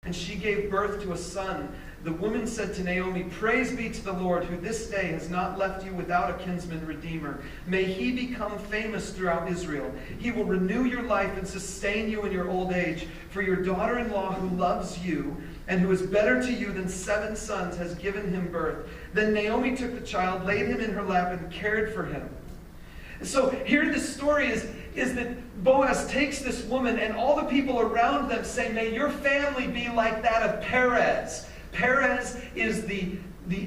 and she gave birth to a son. The woman said to Naomi, "Praise be to the Lord, who this day has not left you without a kinsman redeemer. May he become famous throughout Israel. He will renew your life and sustain you in your old age. For your daughter-in-law who loves you and who is better to you than 7 sons has given him birth." Then Naomi took the child, laid him in her lap, and cared for him. So here the story is that Boaz takes this woman, and all the people around them say, "May your family be like that of Perez." Perez is the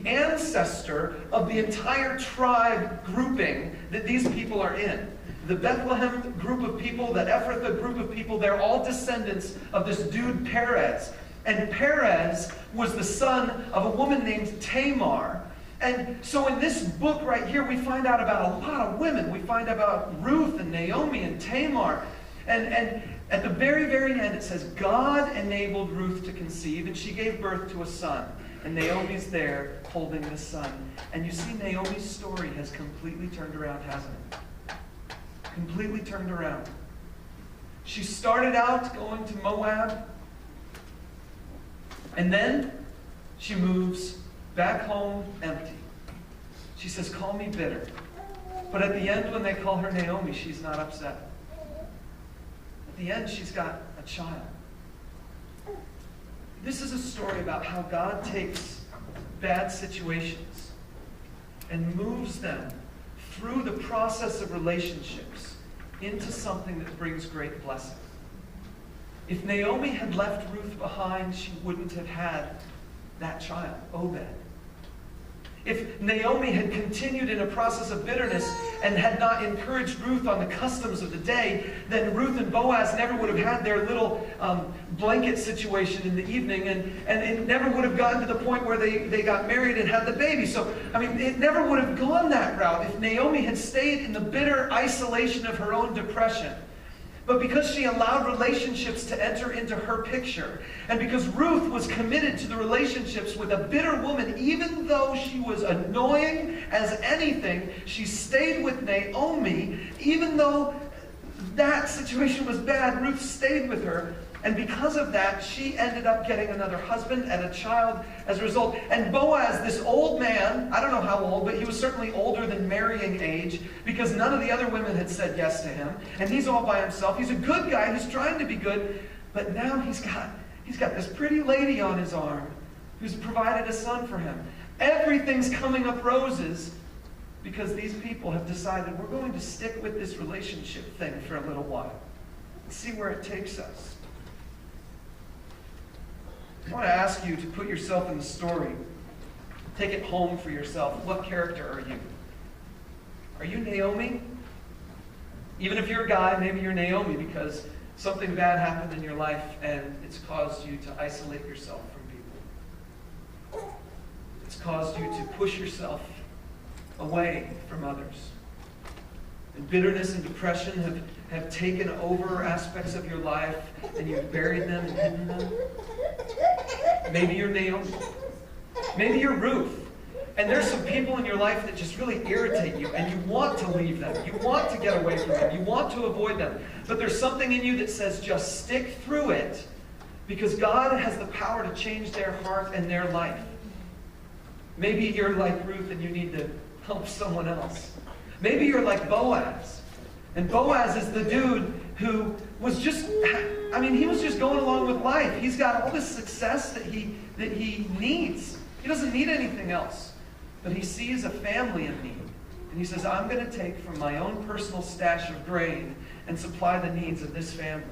ancestor of the entire tribe grouping that these people are in. The Bethlehem group of people, the Ephrathah group of people, they're all descendants of this dude Perez. And Perez was the son of a woman named Tamar. And so in this book right here, we find out about a lot of women. We find out about Ruth and Naomi and Tamar. And at the very, very end, it says, God enabled Ruth to conceive, and she gave birth to a son. And Naomi's there holding the son. And you see, Naomi's story has completely turned around, hasn't it? Completely turned around. She started out going to Moab, and then she moves back home empty. She says, "Call me bitter." But at the end, when they call her Naomi, she's not upset. At the end, she's got a child. This is a story about how God takes bad situations and moves them through the process of relationships into something that brings great blessing. If Naomi had left Ruth behind, she wouldn't have had that child, Obed. If Naomi had continued in a process of bitterness and had not encouraged Ruth on the customs of the day, then Ruth and Boaz never would have had their little blanket situation in the evening, and it never would have gotten to the point where they got married and had the baby. So, I mean, it never would have gone that route if Naomi had stayed in the bitter isolation of her own depression. But because she allowed relationships to enter into her picture, and because Ruth was committed to the relationships with a bitter woman, even though she was annoying as anything, she stayed with Naomi. Even though that situation was bad, Ruth stayed with her. And because of that, she ended up getting another husband and a child as a result. And Boaz, this old man, I don't know how old, but he was certainly older than marrying age, because none of the other women had said yes to him. And he's all by himself. He's a good guy who's trying to be good. But now he's got this pretty lady on his arm who's provided a son for him. Everything's coming up roses because these people have decided we're going to stick with this relationship thing for a little while. Let's see where it takes us. I want to ask you to put yourself in the story. Take it home for yourself. What character are you? Are you Naomi? Even if you're a guy, maybe you're Naomi because something bad happened in your life and it's caused you to isolate yourself from people. It's caused you to push yourself away from others. And bitterness and depression have taken over aspects of your life, and you've buried them and hidden them. Maybe you're Naomi. Maybe you're Ruth. And there's some people in your life that just really irritate you, and you want to leave them. You want to get away from them. You want to avoid them. But there's something in you that says just stick through it, because God has the power to change their heart and their life. Maybe you're like Ruth and you need to help someone else. Maybe you're like Boaz. And Boaz is the dude who was just, he was just going along with life. He's got all this success that he needs. He doesn't need anything else. But he sees a family in need. And he says, I'm going to take from my own personal stash of grain and supply the needs of this family.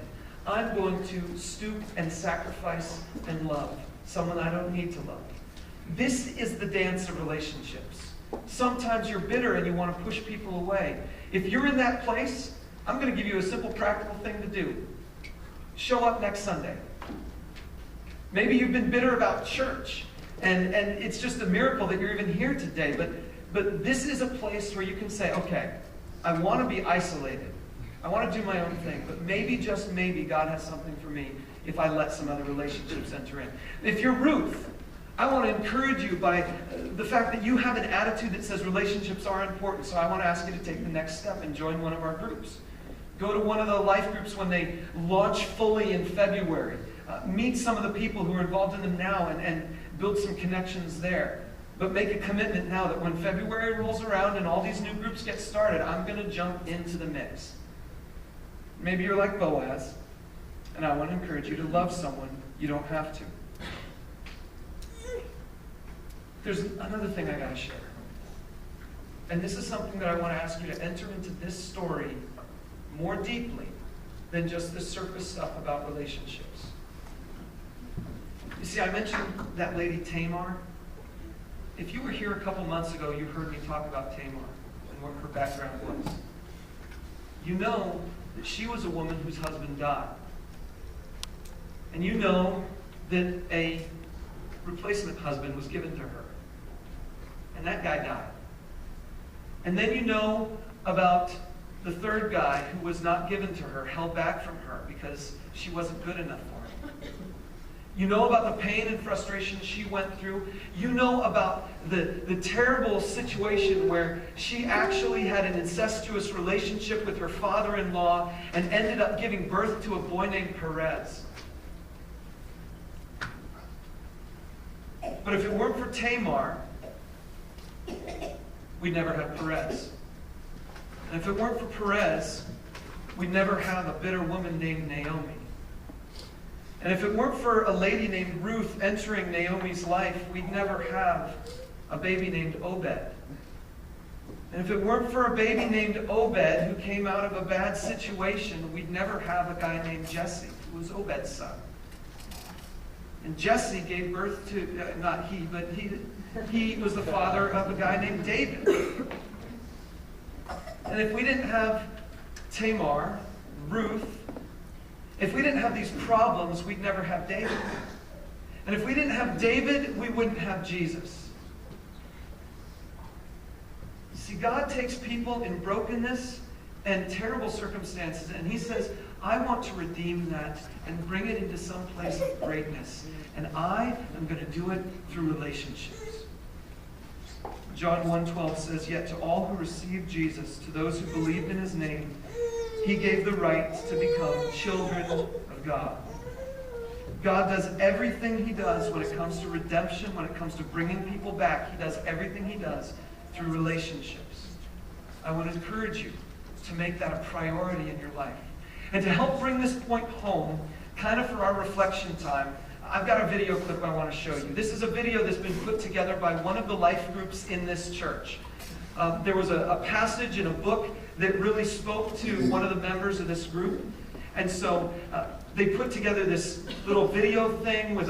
I'm going to stoop and sacrifice and love someone I don't need to love. This is the dance of relationships. Sometimes you're bitter and you want to push people away. If you're in that place, I'm going to give you a simple, practical thing to do. Show up next Sunday. Maybe you've been bitter about church, and it's just a miracle that you're even here today. But this is a place where you can say, okay, I want to be isolated. I want to do my own thing. But maybe, just maybe, God has something for me if I let some other relationships enter in. If you're Ruth, I want to encourage you by the fact that you have an attitude that says relationships are important. So I want to ask you to take the next step and join one of our groups. Go to one of the life groups when they launch fully in February. Meet some of the people who are involved in them now and build some connections there. But make a commitment now that when February rolls around and all these new groups get started, I'm going to jump into the mix. Maybe you're like Boaz, and I want to encourage you to love someone you don't have to. There's another thing I got to share. And this is something that I want to ask you to enter into this story more deeply than just the surface stuff about relationships. You see, I mentioned that lady Tamar. If you were here a couple months ago, you heard me talk about Tamar and what her background was. You know that she was a woman whose husband died. And you know that a replacement husband was given to her. And that guy died. And then you know about the third guy who was not given to her, held back from her because she wasn't good enough for him. You know about the pain and frustration she went through. You know about the terrible situation where she actually had an incestuous relationship with her father-in-law and ended up giving birth to a boy named Perez. But if it weren't for Tamar, we'd never have Perez. And if it weren't for Perez, we'd never have a bitter woman named Naomi. And if it weren't for a lady named Ruth entering Naomi's life, we'd never have a baby named Obed. And if it weren't for a baby named Obed who came out of a bad situation, we'd never have a guy named Jesse, who was Obed's son. And Jesse gave birth to, not he, but he was the father of a guy named David. And if we didn't have Tamar, Ruth, if we didn't have these problems, we'd never have David. And if we didn't have David, we wouldn't have Jesus. See, God takes people in brokenness and terrible circumstances, and he says, I want to redeem that and bring it into some place of greatness. And I am going to do it through relationships. John 1:12 says, yet to all who received Jesus, to those who believed in his name, he gave the right to become children of God. God does everything he does when it comes to redemption, when it comes to bringing people back. He does everything he does through relationships. I want to encourage you to make that a priority in your life. And to help bring this point home, kind of for our reflection time, I've got a video clip I want to show you. This is a video that's been put together by one of the life groups in this church. There was a passage in a book that really spoke to one of the members of this group. And so they put together this little video thing with